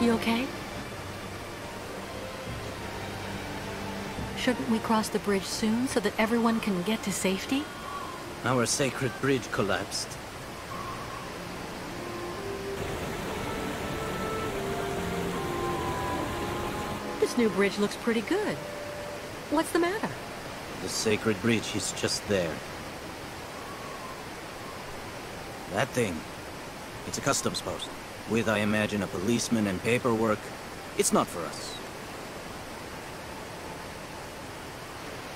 You okay? Shouldn't we cross the bridge soon so that everyone can get to safety? Our sacred bridge collapsed. This new bridge looks pretty good. What's the matter? The sacred bridge is just there. That thing. It's a customs post. With, I imagine, a policeman and paperwork. It's not for us.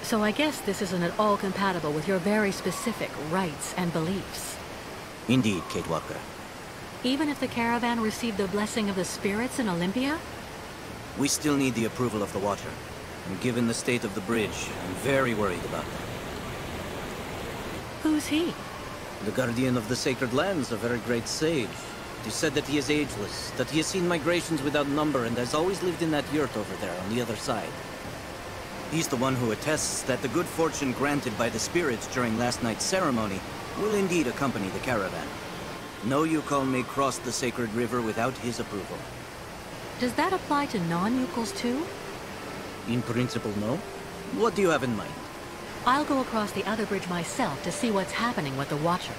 So I guess this isn't at all compatible with your very specific rights and beliefs. Indeed, Kate Walker. Even if the caravan received the blessing of the spirits in Olympia? We still need the approval of the Watcher. And given the state of the bridge, I'm very worried about that. Who's he? The guardian of the sacred lands, a very great sage. It is said that he is ageless, that he has seen migrations without number and has always lived in that yurt over there on the other side. He's the one who attests that the good fortune granted by the spirits during last night's ceremony will indeed accompany the caravan. No Youkol may cross the sacred river without his approval. Does that apply to non-Youkols too? In principle, no. What do you have in mind? I'll go across the other bridge myself to see what's happening with the Watcher.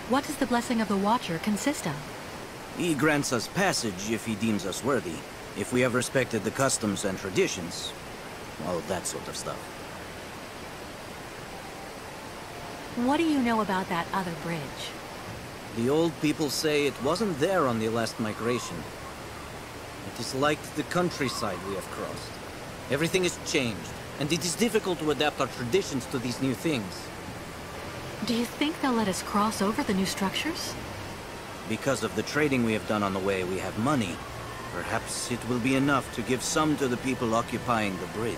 What does the blessing of the Watcher consist of? He grants us passage if he deems us worthy. If we have respected the customs and traditions. All of that sort of stuff. What do you know about that other bridge? The old people say it wasn't there on the last migration. It is like the countryside we have crossed. Everything has changed, and it is difficult to adapt our traditions to these new things. Do you think they'll let us cross over the new structures? Because of the trading we have done on the way, we have money. Perhaps it will be enough to give some to the people occupying the bridge.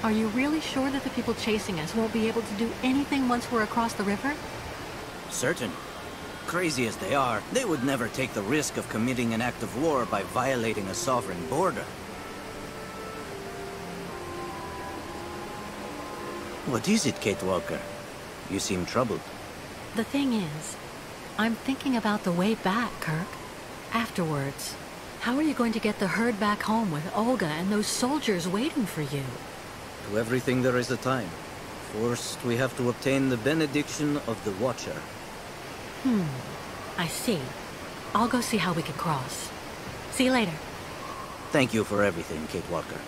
Are you really sure that the people chasing us won't be able to do anything once we're across the river? Certain. Crazy as they are, they would never take the risk of committing an act of war by violating a sovereign border. What is it, Kate Walker? You seem troubled. The thing is, I'm thinking about the way back, Kirk. Afterwards. How are you going to get the herd back home with Olga and those soldiers waiting for you? To everything there is a time. First, we have to obtain the benediction of the Watcher. I see. I'll go see how we can cross. See you later. Thank you for everything, Kate Walker.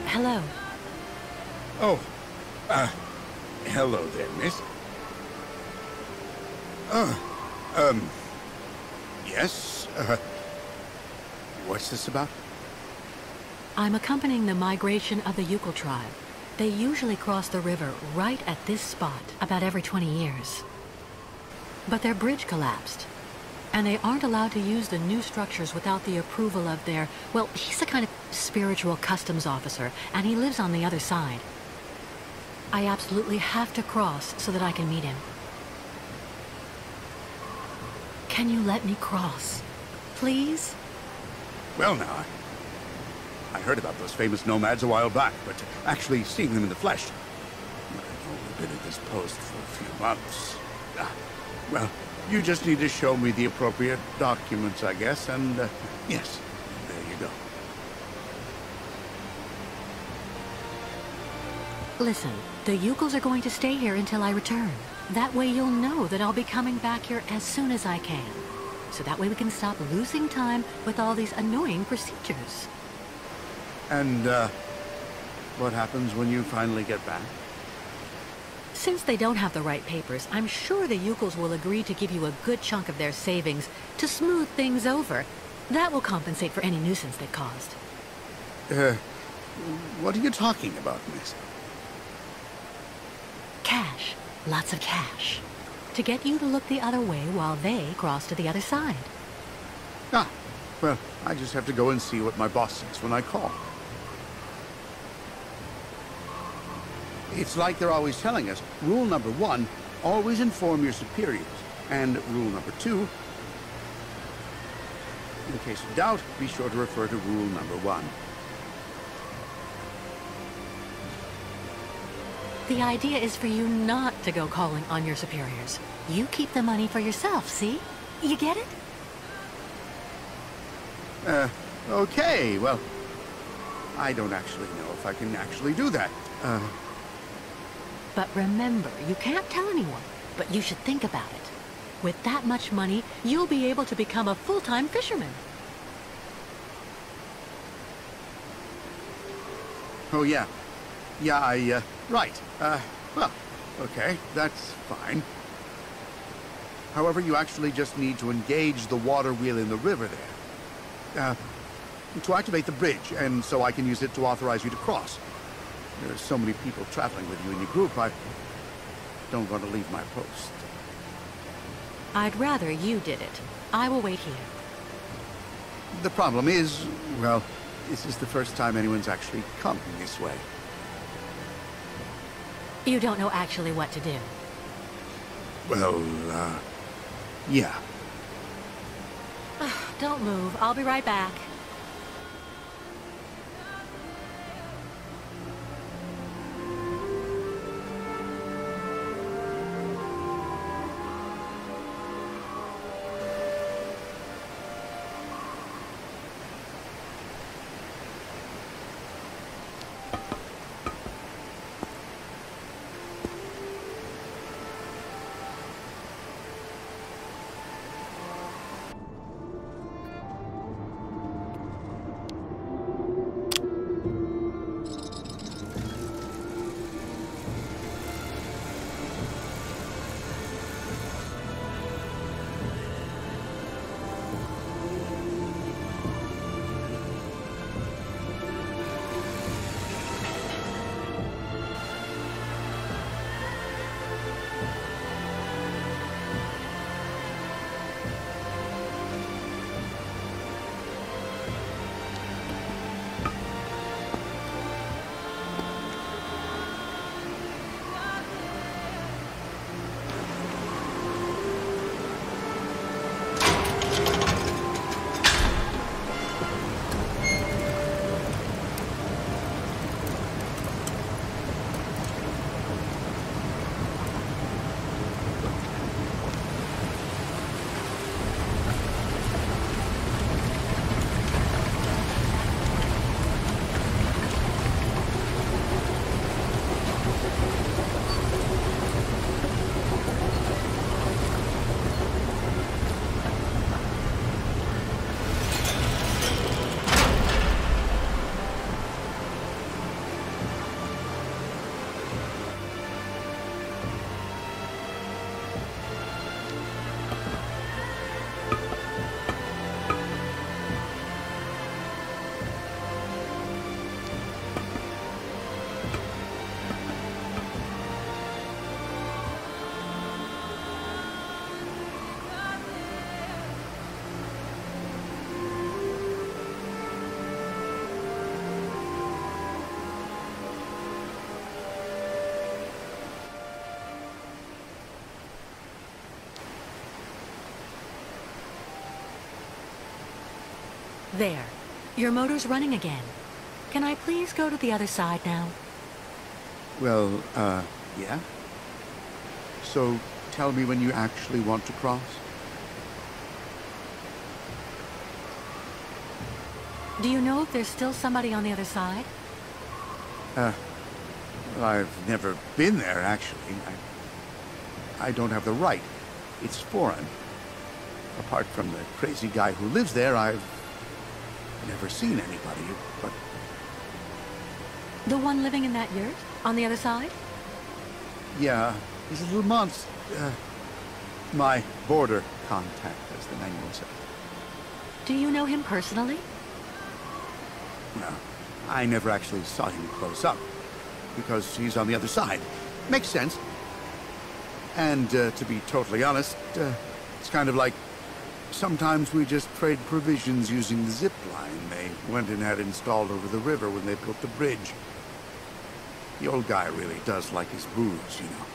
Hello. Oh, hello there, miss. Yes, what's this about? I'm accompanying the migration of the Youkol tribe. They usually cross the river right at this spot about every 20 years. But their bridge collapsed, and they aren't allowed to use the new structures without the approval of their... Well, he's a kind of spiritual customs officer, and he lives on the other side. I absolutely have to cross so that I can meet him. Can you let me cross? Please? Well, now, I heard about those famous nomads a while back, but actually seeing them in the flesh... I've only been at this post for a few months. Well, you just need to show me the appropriate documents, I guess, and, yes, there you go. Listen, the Youkols are going to stay here until I return. That way you'll know that I'll be coming back here as soon as I can. So that way we can stop losing time with all these annoying procedures. And, what happens when you finally get back? Since they don't have the right papers, I'm sure the Youkols will agree to give you a good chunk of their savings to smooth things over. That will compensate for any nuisance they caused. What are you talking about, miss? Cash. Lots of cash. to get you to look the other way while they cross to the other side. Ah, well, I just have to go and see what my boss says when I call. It's like they're always telling us, rule number 1, always inform your superiors. And rule number 2, in case of doubt, be sure to refer to rule number 1. The idea is for you not to go calling on your superiors. You keep the money for yourself, see? You get it? Okay, well, I don't actually know if I can actually do that. But remember, you can't tell anyone, but you should think about it. With that much money, you'll be able to become a full-time fisherman. Oh, yeah. Yeah, right. Well, okay, that's fine. However, you actually just need to engage the water wheel in the river there. To activate the bridge, and so I can use it to authorize you to cross. There's so many people traveling with you in your group, I don't want to leave my post. I'd rather you did it. I will wait here. The problem is, well, this is the first time anyone's actually come this way. You don't know actually what to do. Well, yeah. Don't move. I'll be right back. There. Your motor's running again. Can I please go to the other side now? Well, yeah? So, tell me when you actually want to cross? Do you know if there's still somebody on the other side? Well, I've never been there, actually. I don't have the right. It's foreign. Apart from the crazy guy who lives there, I've never seen anybody, but... The one living in that yurt? On the other side? Yeah, he's a little monster. My border contact, as the manual says. Do you know him personally? No, I never actually saw him close up, because he's on the other side. Makes sense. And to be totally honest, it's kind of like sometimes we just trade provisions using the zip line they went and had installed over the river when they built the bridge. The old guy really does like his booze, you know.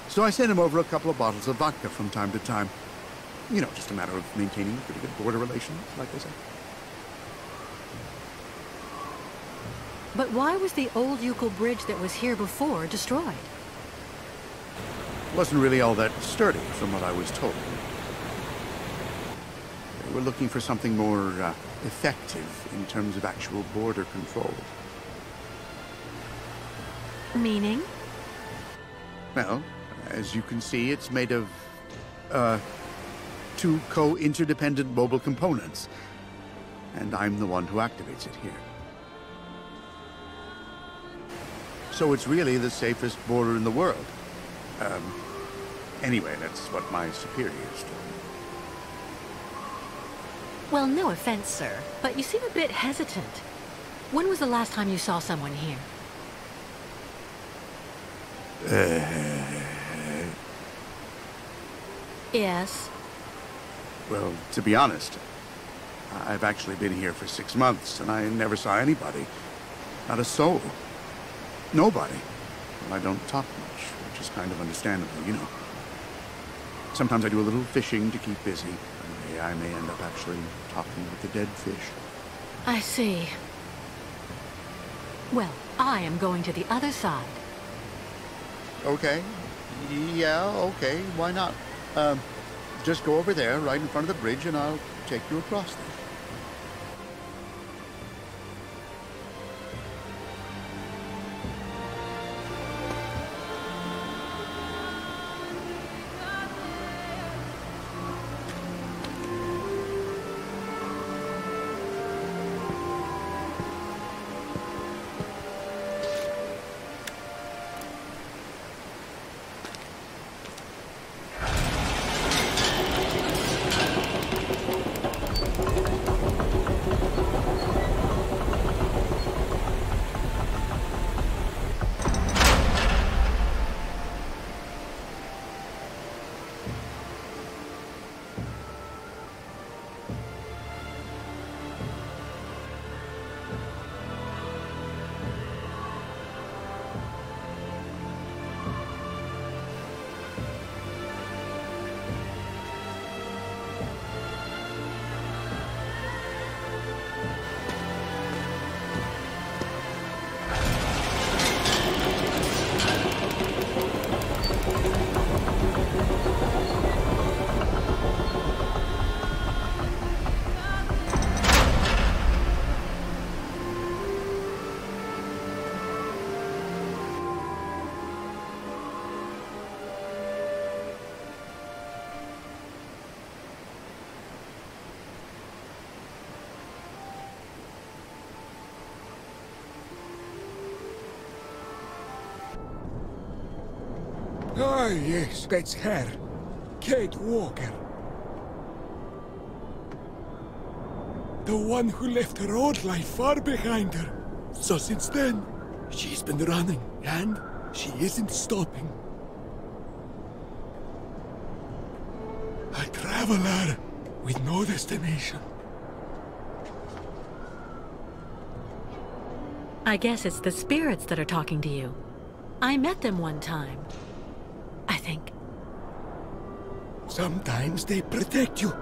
So I sent him over a couple of bottles of vodka from time to time. You know, just a matter of maintaining pretty good border relations, like I said. But why was the old Youkol bridge that was here before destroyed? Wasn't really all that sturdy, from what I was told. They were looking for something more effective in terms of actual border control. Meaning? Well, as you can see, it's made of, two co-interdependent mobile components. And I'm the one who activates it here. So it's really the safest border in the world. Anyway, that's what my superiors told me. Well, no offense, sir, but you seem a bit hesitant. When was the last time you saw someone here? Yes. Well, to be honest, I've actually been here for 6 months, and I never saw anybody. Not a soul. Nobody. Well, I don't talk much, which is kind of understandable, you know. Sometimes I do a little fishing to keep busy. And I may end up actually talking with the dead fish. I see. Well, I am going to the other side. Okay. Yeah, okay. Why not? Just go over there, right in front of the bridge, and I'll take you across there. Ah, yes, that's her. Kate Walker. The one who left her old life far behind her. So since then, she's been running, and she isn't stopping. A traveler with no destination. I guess it's the spirits that are talking to you. I met them one time. I think. Sometimes they protect you.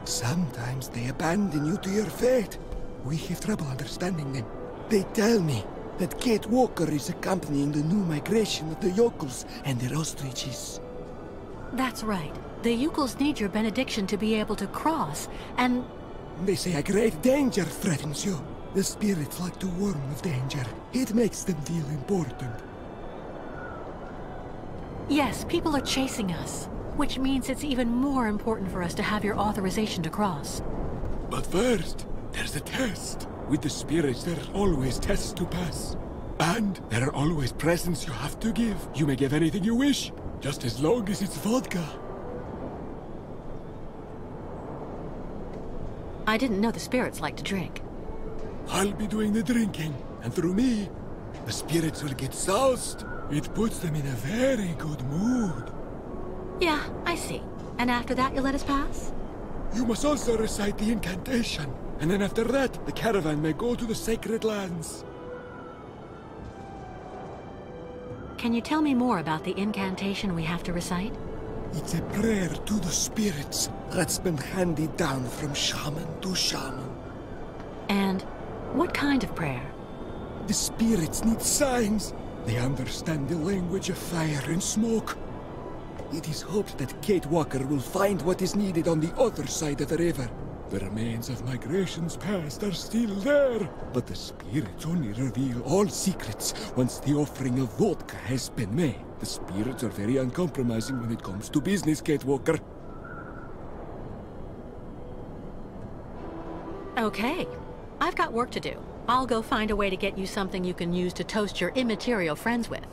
Sometimes they abandon you to your fate. We have trouble understanding them. They tell me that Kate Walker is accompanying the new migration of the Youkols and their ostriches. That's right. The Youkols need your benediction to be able to cross, and... They say a great danger threatens you. The spirits like to warn of danger. It makes them feel important. Yes, people are chasing us, which means it's even more important for us to have your authorization to cross. But first, there's a test. With the spirits, there are always tests to pass. And there are always presents you have to give. You may give anything you wish, just as long as it's vodka. I didn't know the spirits like to drink. I'll be doing the drinking, and through me, the spirits will get soused. It puts them in a very good mood. Yeah, I see. And after that, you'll let us pass? You must also recite the incantation. And then after that, the caravan may go to the sacred lands. Can you tell me more about the incantation we have to recite? It's a prayer to the spirits that's been handed down from shaman to shaman. And what kind of prayer? The spirits need signs. They understand the language of fire and smoke. It is hoped that Kate Walker will find what is needed on the other side of the river. The remains of migrations past are still there, but the spirits only reveal all secrets once the offering of vodka has been made. The spirits are very uncompromising when it comes to business, Kate Walker. Okay. I've got work to do. I'll go find a way to get you something you can use to toast your immaterial friends with.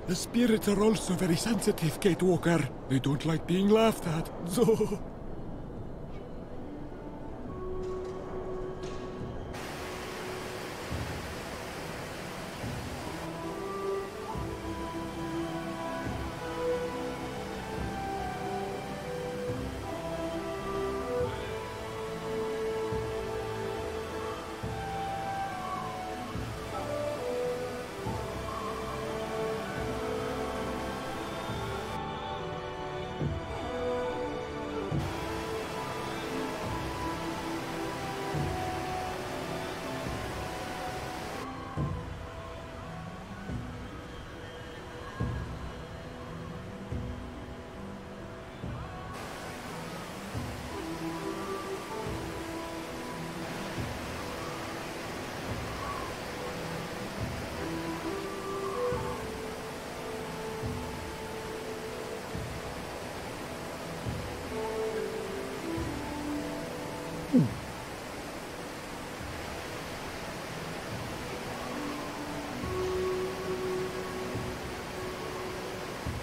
The spirits are also very sensitive, Kate Walker. They don't like being laughed at, so...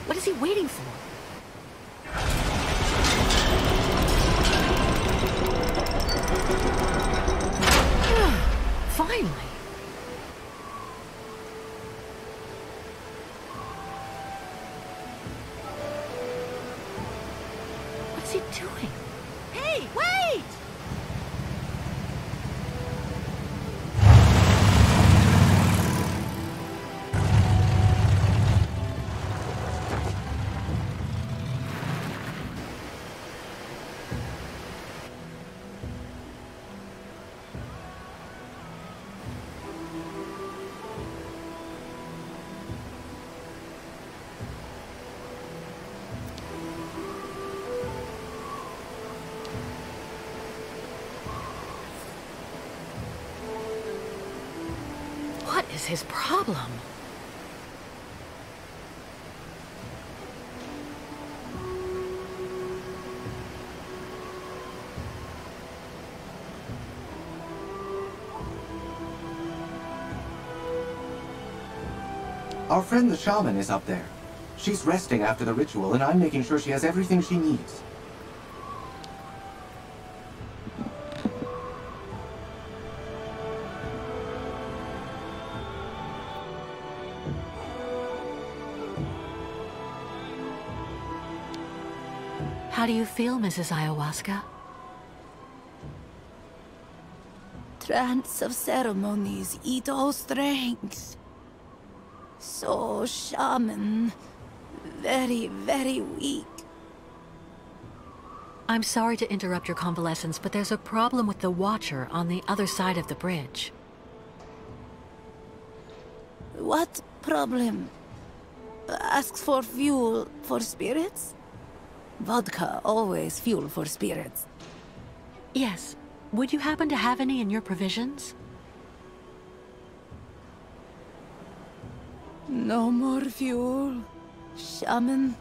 What is he waiting for? Finally! What's he doing? Hey, wait! What is his problem? Our friend the shaman is up there. She's resting after the ritual, and I'm making sure she has everything she needs. How do you feel, Mrs. Ayahuasca? Trance of ceremonies eat all strength. So, shaman, very, very weak. I'm sorry to interrupt your convalescence, but there's a problem with the Watcher on the other side of the bridge. What problem? Asks for fuel for spirits? Vodka, always fuel for spirits. Yes. Would you happen to have any in your provisions? No more fuel. Shaman,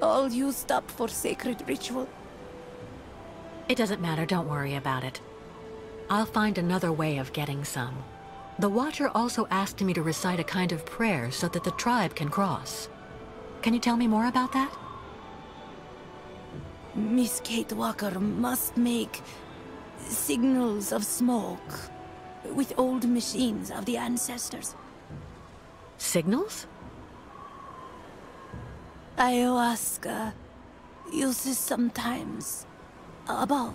all used up for sacred ritual. It doesn't matter, don't worry about it. I'll find another way of getting some. The Watcher also asked me to recite a kind of prayer so that the tribe can cross. Can you tell me more about that? Miss Kate Walker must make signals of smoke with old machines of the ancestors. Signals? Ayahuasca uses sometimes above.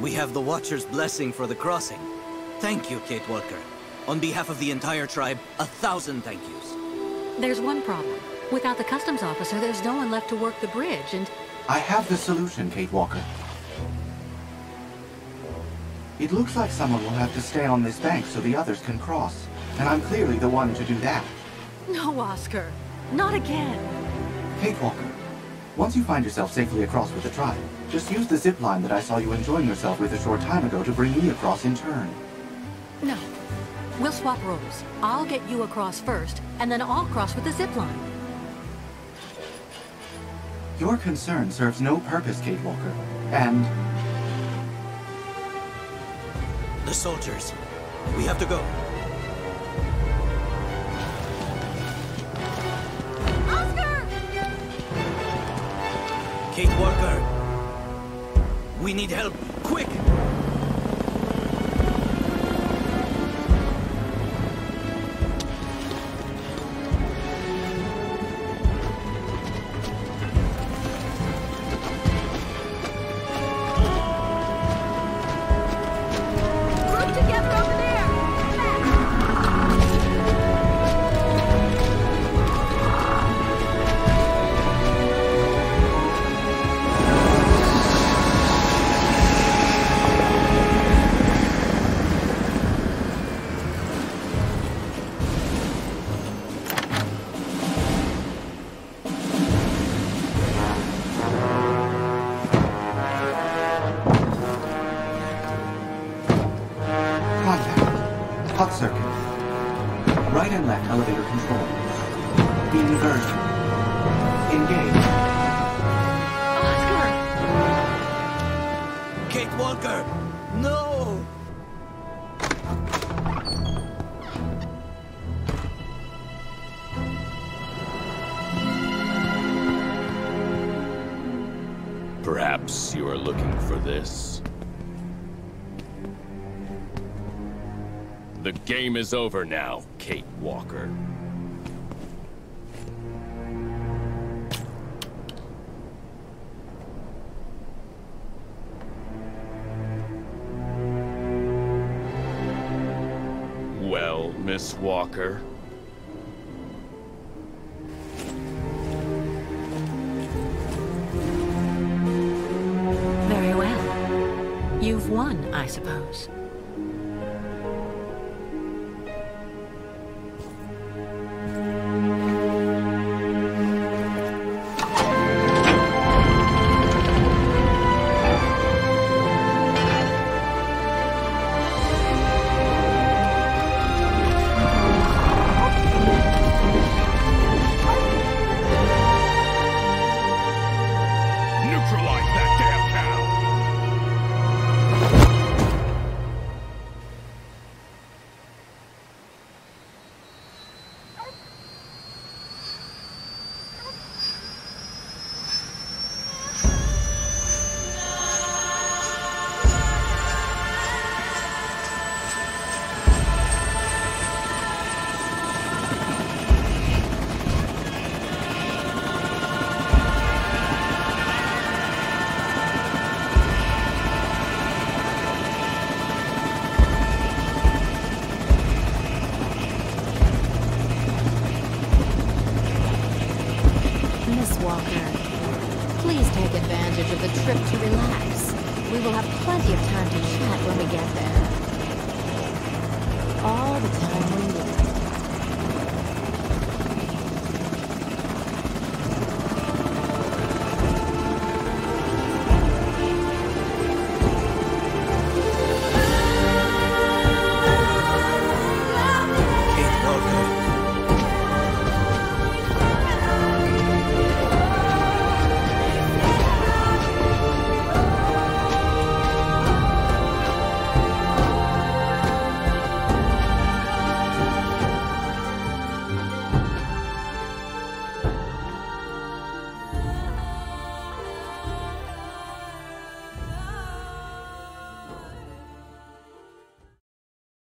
We have the Watcher's blessing for the crossing. Thank you, Kate Walker. On behalf of the entire tribe, 1,000 thank yous. There's one problem. Without the customs officer, there's no one left to work the bridge, and... I have the solution, Kate Walker. It looks like someone will have to stay on this bank so the others can cross. And I'm clearly the one to do that. No, Oscar. Not again. Kate Walker, once you find yourself safely across with the tribe, just use the zip line that I saw you enjoying yourself with a short time ago to bring me across in turn. No. We'll swap roles. I'll get you across first, and then I'll cross with the zip line. Your concern serves no purpose, Kate Walker. And... The soldiers. We have to go. Oscar! Kate Walker. We need help. Quick! Hot circuit. Right and left elevator control. Inversion. Engage. Oscar! Kate Walker! No! Perhaps you are looking for this. The game is over now, Kate Walker. Well, Miss Walker. Very well. You've won, I suppose. Neutralize that damn cow! Miss Walker, please take advantage of the trip to relax. We will have plenty of time to chat when we get there. All the time we need.